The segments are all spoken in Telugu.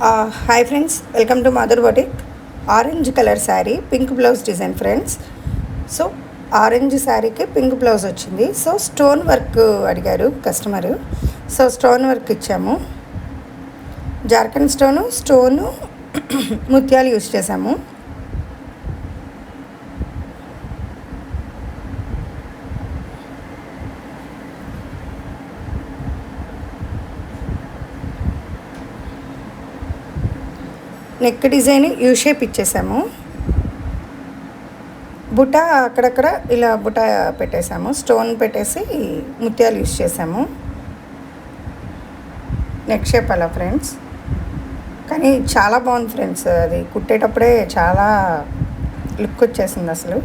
Hi friends, welcome to mother boutique. Orange colour sari, pink blouse design friends. So orange శారీకి పింక్ బ్లౌజ్ వచ్చింది. సో స్టోన్ వర్క్ అడిగారు కస్టమరు. సో స్టోన్ వర్క్ ఇచ్చాము. జార్ఖండ్ స్టోను ముత్యాలు యూజ్ చేసాము. నెక్ డిజైన్ యూ షేప్ ఇచ్చేసాము. బుట్ట అక్కడక్కడ ఇలా బుట్ట పెట్టేసాము. స్టోన్ పెట్టేసి ముత్యాలు యూజ్ చేసాము. నెక్ షేప్ అలా ఫ్రెండ్స్. కానీ చాలా బాగుంది ఫ్రెండ్స్. అది కుట్టేటప్పుడే చాలా లుక్ వచ్చేసింది అసలు.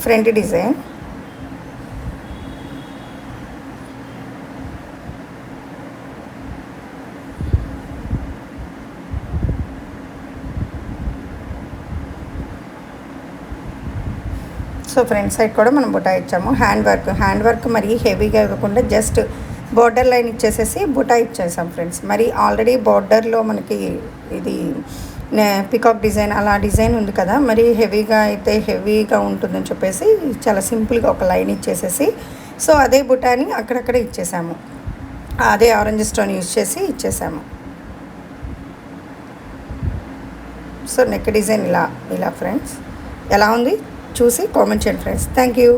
Front design, so front side కూడా మనం బుటా ఇచ్చాము. హ్యాండ్ వర్క్ మరీ హెవీగా ఇవ్వకుండా జస్ట్ బార్డర్ లైన్ ఇచ్చేసేసి బుటా ఇచ్చేసాం ఫ్రెండ్స్. మరి ఆల్రెడీ బార్డర్లో మనకి ఇది పికాక్ డిజైన్ అలా డిజైన్ ఉంది కదా, మరి హెవీగా ఉంటుందని చెప్పేసి చాలా సింపుల్గా ఒక లైన్ ఇచ్చేసేసి సో అదే బుటాని అక్కడక్కడ ఇచ్చేసాము. అదే ఆరెంజ్ స్టోన్ యూజ్ చేసి ఇచ్చేసాము. సో నెక్ డిజైన్ ఇలా ఫ్రెండ్స్. ఎలా ఉంది చూసి కామెంట్ చేయండి ఫ్రెండ్స్. Thank you.